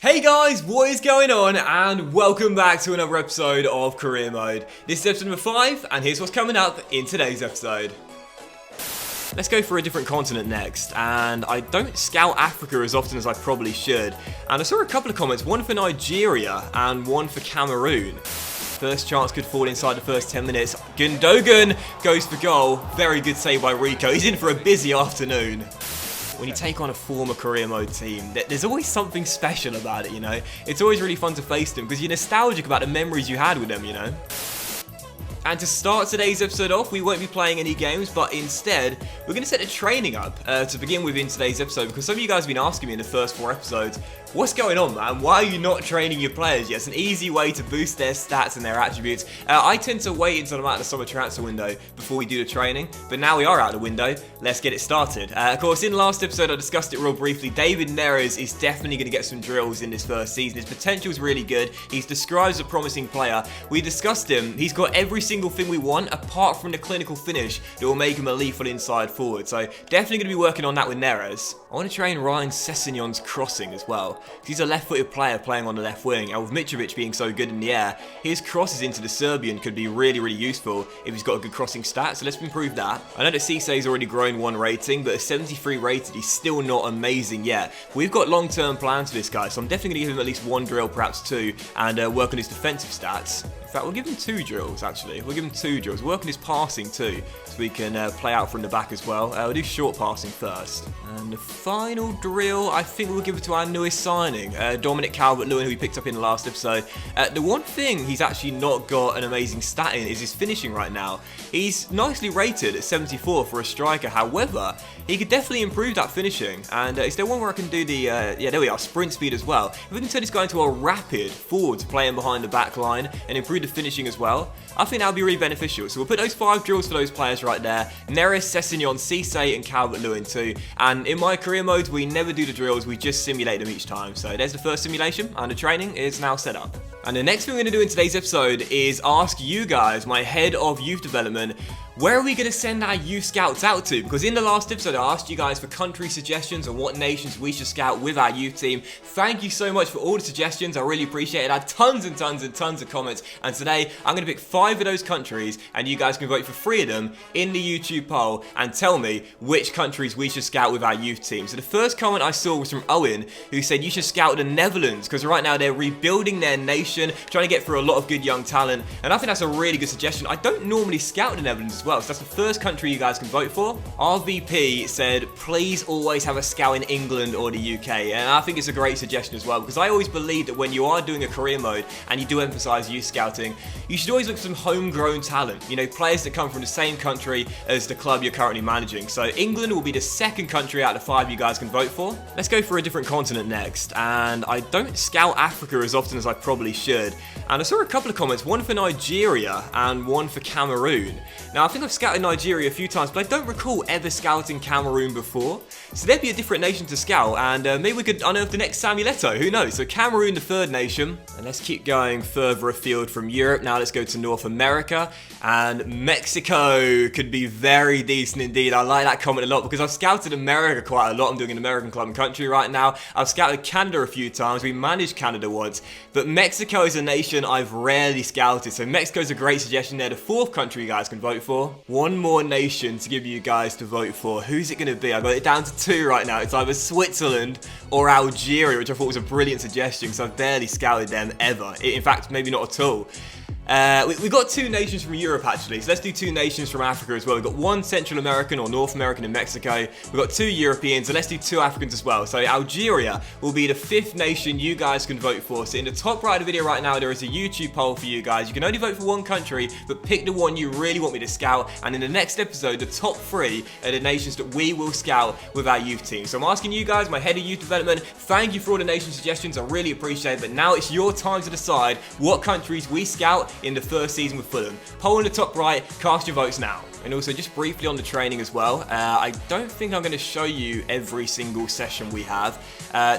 Hey guys, what is going on? And welcome back to another episode of Career Mode. This is episode number 5, and here's what's coming up in today's episode. Let's go for a different continent next, and I don't scout Africa as often as I probably should. And I saw a couple of comments, one for Nigeria and one for Cameroon. First chance could fall inside the first 10 minutes. Gundogan goes for goal. Very good save by Rico. He's in for a busy afternoon. When you take on a former Career Mode team, there's always something special about it, you know? It's always really fun to face them because you're nostalgic about the memories you had with them, you know? And to start today's episode off, we won't be playing any games, but instead, we're going to set the training up to begin with in today's episode, because some of you guys have been asking me in the first 4 episodes, what's going on, man? Why are you not training your players? Yeah, it's an easy way to boost their stats and their attributes. I tend to wait until I'm out of the summer transfer window before we do the training, but now we are out of the window, let's get it started. Of course, in the last episode, I discussed it real briefly. David Neres is definitely going to get some drills in this first season. His potential is really good. He's described as a promising player. We discussed him. He's got every single thing we want apart from the clinical finish that will make him a lethal inside forward. So definitely going to be working on that with Neres. I want to train Ryan Sessegnon's crossing as well. He's a left-footed player playing on the left wing, and with Mitrovic being so good in the air, his crosses into the Serbian could be really useful if he's got a good crossing stat, so let's improve that. I know that Cisse's already grown 1 rating, but at 73 rated, he's still not amazing yet. We've got long-term plans for this guy, so I'm definitely going to give him at least 1 drill, perhaps 2, and work on his defensive stats. In fact, we'll give him 2 drills, actually. We'll give him 2 drills. Work on his passing, too, so we can play out from the back as well. We'll do short passing first. And the final drill, I think we'll give it to our newest signing, Dominic Calvert-Lewin, who we picked up in the last episode. The one thing he's actually not got an amazing stat in is his finishing right now. He's nicely rated at 74 for a striker. However, he could definitely improve that finishing. And is there one where I can do the, yeah, there we are, sprint speed as well. If we can turn this guy into a rapid forward playing behind the back line and improve the finishing as well, I think that would be really beneficial. So we'll put those 5 drills for those players right there. Neres, Sessegnon, Cisse and Calvert-Lewin too. And in my career modes, we never do the drills, we just simulate them each time. So there's the first simulation, and the training is now set up. And the next thing we're going to do in today's episode is ask you guys, my head of youth development, where are we going to send our youth scouts out to? Because in the last episode, I asked you guys for country suggestions on what nations we should scout with our youth team. Thank you so much for all the suggestions. I really appreciate it. I had tons and tons of comments. And today, I'm going to pick 5 of those countries, and you guys can vote for 3 of them in the YouTube poll and tell me which countries we should scout with our youth team. So the first comment I saw was from Owen, who said you should scout the Netherlands, because right now they're rebuilding their nation, trying to get through a lot of good young talent. And I think that's a really good suggestion. I don't normally scout the Netherlands as well, so that's the first country you guys can vote for. RVP said, please always have a scout in England or the UK, and I think it's a great suggestion as well, because I always believe that when you are doing a career mode and you do emphasize youth scouting, you should always look for some homegrown talent, you know, players that come from the same country as the club you're currently managing. So England will be the second country out of the 5 you guys can vote for. Let's go for a different continent next, and I don't scout Africa as often as I probably should, and I saw a couple of comments, one for Nigeria and one for Cameroon. Now I think I've scouted Nigeria a few times, but I don't recall ever scouting Cameroon before. So there'd be a different nation to scout, and maybe we could unearth the next Samuel Eto'o, who knows? So Cameroon, the 3rd nation. And let's keep going further afield from Europe. Now let's go to North America, and Mexico could be very decent indeed. I like that comment a lot because I've scouted America quite a lot. I'm doing an American club and country right now. I've scouted Canada a few times. We managed Canada once, but Mexico is a nation I've rarely scouted. So Mexico's a great suggestion there. The 4th country you guys can vote for. One more nation to give you guys to vote for. Who's it going to be? I got it down to 2 right now. It's either Switzerland or Algeria, which I thought was a brilliant suggestion because I've barely scouted them ever. In fact, maybe not at all. We've got 2 nations from Europe actually, so let's do 2 nations from Africa as well. We've got 1 Central American or North American in Mexico. We've got 2 Europeans, so let's do 2 Africans as well. So Algeria will be the 5th nation you guys can vote for. So in the top right of the video right now, there is a YouTube poll for you guys. You can only vote for 1 country, but pick the one you really want me to scout. And in the next episode, the top 3 are the nations that we will scout with our youth team. So I'm asking you guys, my head of youth development, thank you for all the nation suggestions. I really appreciate it. But now it's your time to decide what countries we scout in the first season with Fulham. Poll in the top right, cast your votes now. And also just briefly on the training as well, I don't think I'm going to show you every single session we have.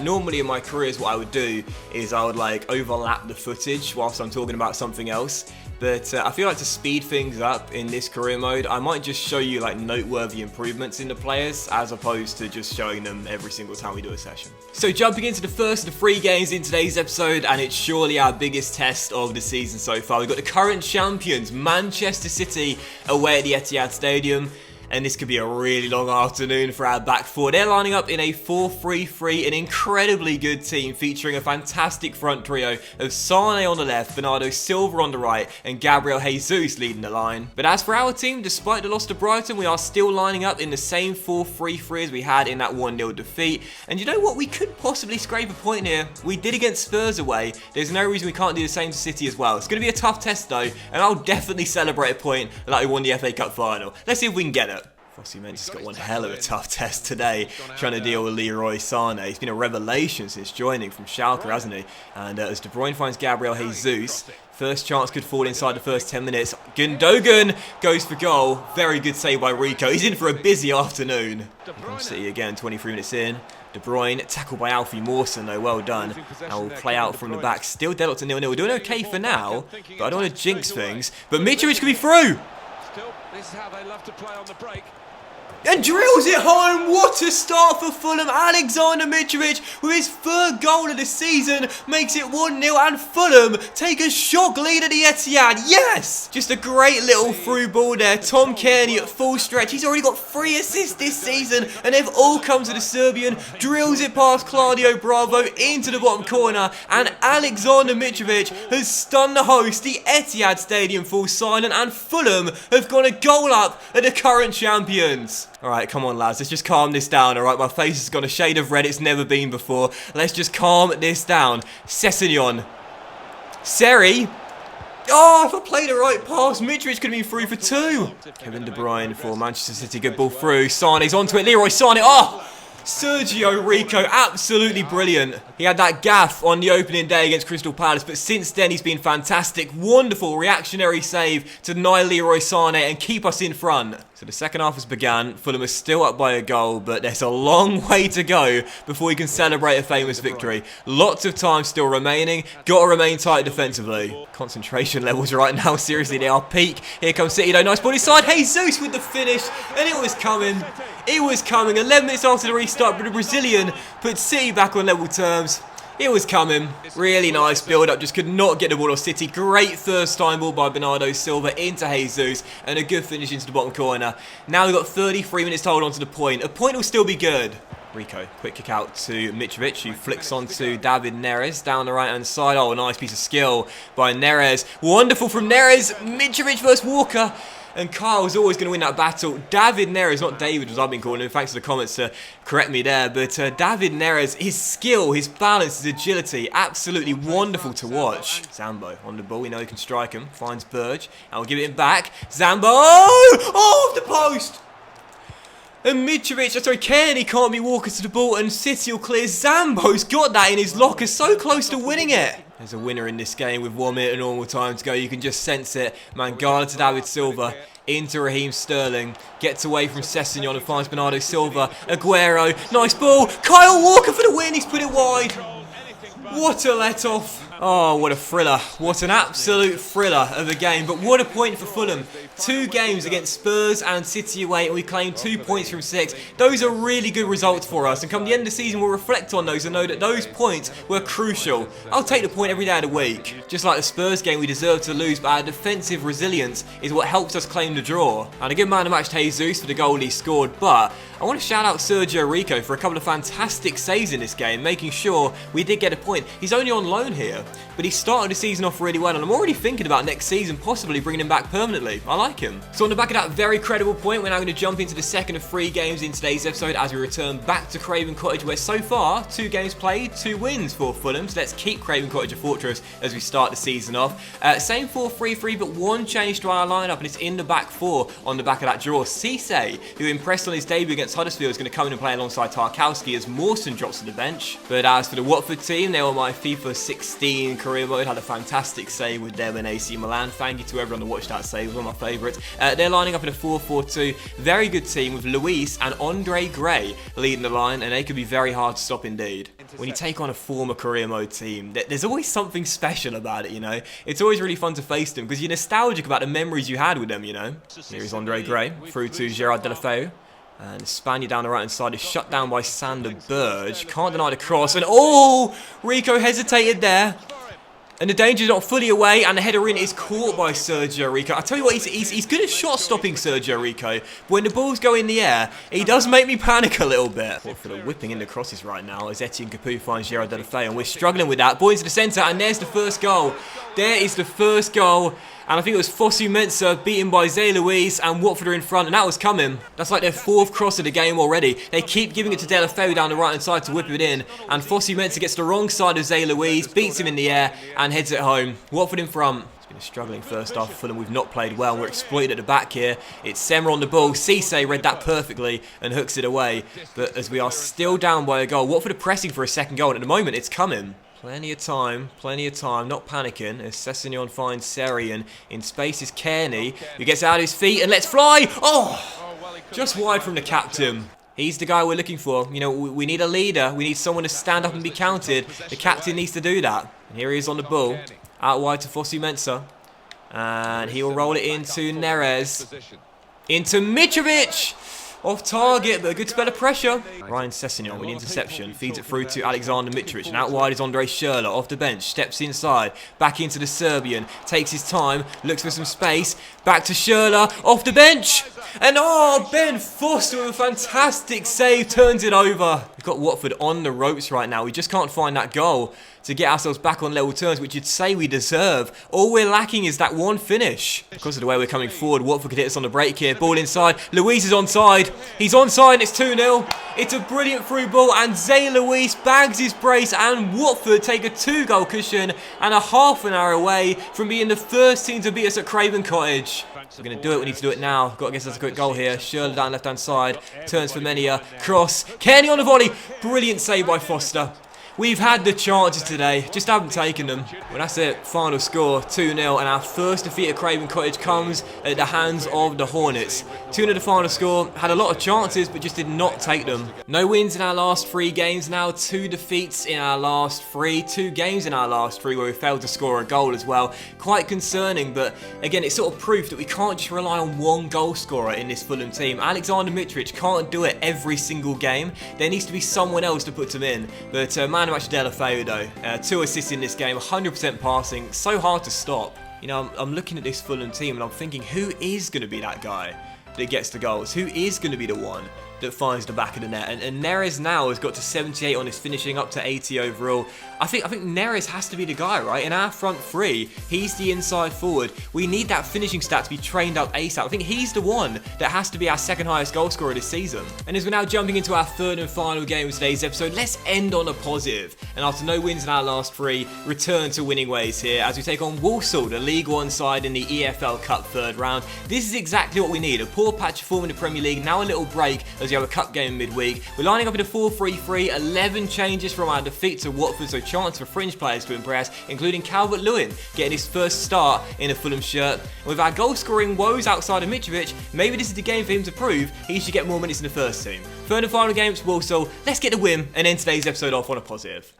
Normally in my careers what I would do is I would like overlap the footage whilst I'm talking about something else. But I feel like to speed things up in this career mode, I might just show you like noteworthy improvements in the players as opposed to just showing them every single time we do a session. So jumping into the first of the 3 games in today's episode, and it's surely our biggest test of the season so far. We've got the current champions, Manchester City, away at the Etihad Stadium. And this could be a really long afternoon for our back four. They're lining up in a 4-3-3, an incredibly good team featuring a fantastic front trio of Sane on the left, Bernardo Silva on the right, and Gabriel Jesus leading the line. But as for our team, despite the loss to Brighton, we are still lining up in the same 4-3-3 as we had in that 1-0 defeat. And you know what? We could possibly scrape a point here. We did against Spurs away. There's no reason we can't do the same to City as well. It's going to be a tough test though, and I'll definitely celebrate a point like we won the FA Cup final. Let's see if we can get it. Mendes got one hell of a tough test today, trying to deal with Leroy Sane. He's been a revelation since joining from Schalke, hasn't he? And as De Bruyne finds Gabriel Jesus, first chance could fall inside the first 10 minutes. Gundogan goes for goal. Very good save by Rico. He's in for a busy afternoon. City again, 23 minutes in. De Bruyne, tackled by Alfie Mawson though, well done. Now we'll play out from the back, still deadlocked to 0-0. We're doing okay for now, but I don't want to jinx things. But Mitrovic could be through! Still, this is how they love to play on the break. And drills it home. What a start for Fulham. Alexander Mitrovic with his 3rd goal of the season makes it 1-0, and Fulham take a shock lead at the Etihad. Yes! Just a great little through ball there. Tom Kearney at full stretch. He's already got 3 assists this season, and they've all come to the Serbian. Drills it past Claudio Bravo into the bottom corner, and Alexander Mitrovic has stunned the host. The Etihad Stadium falls silent, and Fulham have gone a goal up at the current champions. Alright, come on lads, let's just calm this down, alright? My face has got a shade of red it's never been before. Let's just calm this down. Sessegnon. Seri. Oh, if I played the right pass, Mitrovic could have been through for 2. Kevin De Bruyne for Manchester City, good ball through. Sane's onto it, Leroy Sane. Oh! Sergio Rico, absolutely brilliant. He had that gaff on the opening day against Crystal Palace, but since then he's been fantastic. Wonderful reactionary save to deny Leroy Sane and keep us in front. So the second half has begun. Fulham are still up by a goal, but there's a long way to go before we can celebrate a famous victory. Lots of time still remaining. Got to remain tight defensively. Concentration levels right now, seriously, they are peak. Here comes City though, nice ball inside. Jesus with the finish, and it was coming. It was coming. 11 minutes after the restart, but the Brazilian put City back on level terms. It was coming. Really nice build-up. Just could not get the ball off City. Great first time ball by Bernardo Silva into Jesus. And a good finish into the bottom corner. Now we've got 33 minutes to hold on to the point. A point will still be good. Rico, quick kick out to Mitrovic, who flicks onto David Neres down the right-hand side. Oh, nice piece of skill by Neres. Wonderful from Neres. Mitrovic versus Walker. And Kyle's always going to win that battle. David Neres, not David as I've been calling him, thanks for the comments to correct me there. But David Neres, his skill, his balance, his agility, absolutely wonderful to watch. Zambo on the ball, we know he can strike him. Finds Burge, and we'll give it back. Zambo! Oh, off the post! And Mitrovic, sorry, Kearney can't be walking to the ball, and City will clear. Zambo's got that in his locker, so close to winning it. There's a winner in this game with 1 minute of normal time to go. You can just sense it. Mangala to David Silva. Into Raheem Sterling. Gets away from Sessegnon and finds Bernardo Silva. Aguero. Nice ball. Kyle Walker for the win. He's put it wide. What a let-off. Oh, what a thriller. What an absolute thriller of a game. But what a point for Fulham. 2 games against Spurs and City away, and we claimed 2 points from 6. Those are really good results for us. And come the end of the season, we'll reflect on those and know that those points were crucial. I'll take the point every day of the week. Just like the Spurs game, we deserved to lose, but our defensive resilience is what helps us claim the draw. And a good man of match to Jesus for the goal he scored, but I want to shout out Sergio Rico for a couple of fantastic saves in this game, making sure we did get a point. He's only on loan here, but he started the season off really well, and I'm already thinking about next season possibly bringing him back permanently. I like him. So on the back of that very credible point, we're now going to jump into the second of 3 games in today's episode as we return back to Craven Cottage, where so far 2 games played, 2 wins for Fulham. So let's keep Craven Cottage a fortress as we start the season off. Same 4-3-3, but 1 change to our lineup, and it's in the back 4 on the back of that draw. Cisse, who impressed on his debut against against Huddersfield is going to come in and play alongside Tarkowski as Mawson drops to the bench. But as for the Watford team, they were my FIFA 16 career mode, had a fantastic save with them and AC Milan. Thank you to everyone that watched that save, it was one of my favourites. They're lining up in a 4-4-2, very good team with Luis and Andre Gray leading the line, and they could be very hard to stop indeed. When you take on a former career mode team, there's always something special about it, you know. It's always really fun to face them because you're nostalgic about the memories you had with them, you know. Here is Andre Gray through to Gerard Deulofeu. And Spaniard down the right hand side is shut down by Sander Berge. Can't deny the cross. And oh, Rico hesitated there. And the danger's not fully away, and the header in is caught by Sergio Rico. I tell you what, he's good at shot stopping, Sergio Rico. But when the balls go in the air, he does make me panic a little bit. Well, for the whipping in the crosses right now, as Etienne Capoue finds Gerard Deulofeu, and we're struggling with that. Ball into the centre, and there's the first goal. There is the first goal. And I think it was Fosu Mensah beaten by Zé Luis, and Watford are in front, and that was coming. That's like their 4th cross of the game already. They keep giving it to Deulofeu down the right-hand side to whip it in, and Fosu Mensah gets the wrong side of Zé Luis, beats him in the air, and heads it home. Watford in front. It's been a struggling first half for Fulham. We've not played well, and we're exploited at the back here. It's Semra on the ball. Cisse read that perfectly and hooks it away. But as we are still down by a goal, Watford are pressing for a second goal, and at the moment it's coming. Plenty of time, not panicking as Sessegnon finds Seri, and in space is Kearney, who gets out of his feet and lets fly. Oh, just wide from the captain. He's the guy we're looking for. You know, we need a leader. We need someone to stand up and be counted. The captain needs to do that. And here he is on the ball, out wide to Fosu Mensah. And he will roll it into Neres. Into Mitrovic! Off target, but a good spell of pressure. Ryan Sessegnon with the interception, feeds it through to Alexander Mitrovic, and out wide is Andre Schürrle, off the bench, steps inside, back into the Serbian, takes his time, looks for some space, back to Schürrle, off the bench, and oh, Ben Foster with a fantastic save, turns it over. We've got Watford on the ropes right now, we just can't find that goal to get ourselves back on level terms, which you'd say we deserve. All we're lacking is that one finish. Because of the way we're coming forward, Watford could hit us on the break here. Ball inside. Luis is onside. He's onside and it's 2-0. It's a brilliant through ball and Zé Luis bags his brace, and Watford take a 2-goal cushion and a half an hour away from being the first team to beat us at Craven Cottage. We're going to do it. We need to do it now. Got to get us a quick goal here. Schürrle down left-hand side. Turns for Menia. Cross. Kearney on the volley. Brilliant save by Foster. We've had the chances today, just haven't taken them. Well, that's it. Final score, 2-0, and our first defeat at Craven Cottage comes at the hands of the Hornets. 2-0 the final score, had a lot of chances, but just did not take them. No wins in our last 3 games now, 2 defeats in our last 3, 2 games in our last 3 where we failed to score a goal as well. Quite concerning, but again, it's sort of proof that we can't just rely on one goal scorer in this Fulham team. Alexander Mitrovic can't do it every single game. There needs to be someone else to put him in. But man of match Deulofeu though, 2 assists in this game, 100% passing, so hard to stop. You know, I'm looking at this Fulham team and I'm thinking, who is going to be that guy that gets the goals? Who is going to be the one that finds the back of the net? And Neres now has got to 78 on his finishing, up to 80 overall. I think Neres has to be the guy, right? In our front 3, he's the inside forward. We need that finishing stat to be trained up ASAP. I think he's the one that has to be our second highest goal scorer this season. And as we're now jumping into our 3rd and final game of today's episode, let's end on a positive. And after no wins in our last 3, return to winning ways here as we take on Walsall, the League 1 side in the EFL Cup 3rd round. This is exactly what we need. A poor patch of form in the Premier League, now a little break as we have a cup game midweek. We're lining up in a 4-3-3, 11 changes from our defeat to Watford, so chance for fringe players to impress, including Calvert-Lewin getting his first start in a Fulham shirt. And with our goal scoring woes outside of Mitrovic, maybe this is the game for him to prove he should get more minutes in the first team. 3rd and final game, Walsall. Let's get the win and end today's episode off on a positive.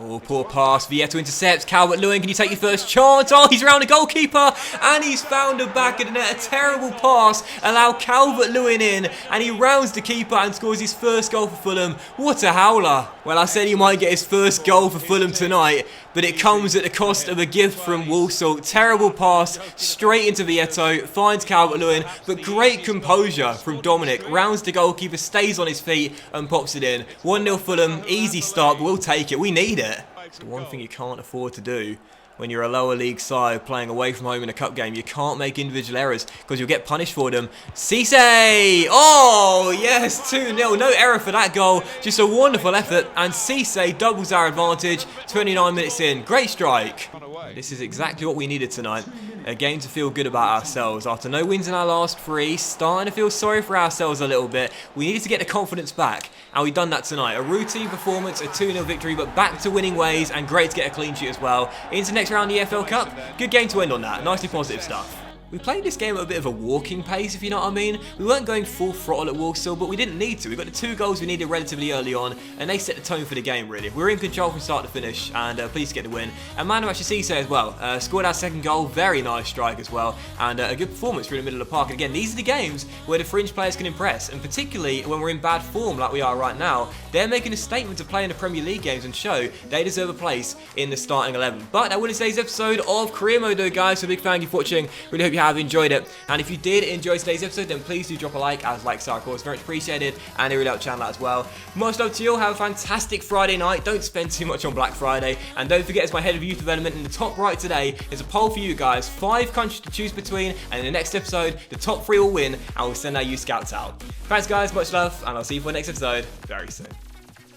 Oh, poor pass. Vieto intercepts. Calvert-Lewin, can you take your first chance? Oh, he's around the goalkeeper and he's found the back of the net. A terrible pass. Allow Calvert-Lewin in and he rounds the keeper and scores his first goal for Fulham. What a howler. Well, I said he might get his first goal for Fulham tonight, but it comes at the cost of a gift from Walsall. Terrible pass straight into Vieto. Finds Calvert-Lewin, but great composure from Dominic. Rounds the goalkeeper, stays on his feet and pops it in. 1-0 Fulham. Easy start, but we'll take it. We need it. It's the one thing you can't afford to do when you're a lower league side playing away from home in a cup game, you can't make individual errors because you'll get punished for them. Cisse! Oh, yes, 2-0. No error for that goal. Just a wonderful effort, and Cisse doubles our advantage 29 minutes in. Great strike. This is exactly what we needed tonight. A game to feel good about ourselves. After no wins in our last 3, starting to feel sorry for ourselves a little bit. We needed to get the confidence back, and we've done that tonight. A routine performance, a 2-0 victory, but back to winning ways, and great to get a clean sheet as well. Into next round, the EFL Cup. Good game to end on that. Nicely positive stuff. We played this game at a bit of a walking pace, if you know what I mean. We weren't going full throttle at Walsall, but we didn't need to. We got the 2 goals we needed relatively early on, and they set the tone for the game, really. We were in control from start to finish, and pleased to get the win. And man, actually Cisse as well. Scored our 2nd goal, very nice strike as well, and a good performance through the middle of the park. And again, these are the games where the fringe players can impress, and particularly when we're in bad form like we are right now, they're making a statement to play in the Premier League games and show they deserve a place in the starting 11. But that will end today's episode of Career Mode though, guys, so big thank you for watching. Really hope you have enjoyed it. And if you did enjoy today's episode, then please do drop a like, as likes are of course very much appreciated, and it really helps the channel out as well. Much love to you all. Have a fantastic Friday night. Don't spend too much on Black Friday, and don't forget, as my head of youth development, in the top right today is a poll for you guys, 5 countries to choose between, and in the next episode the top 3 will win, and we'll send our youth scouts out. Thanks guys, much love, and I'll see you for the next episode very soon.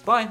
Bye.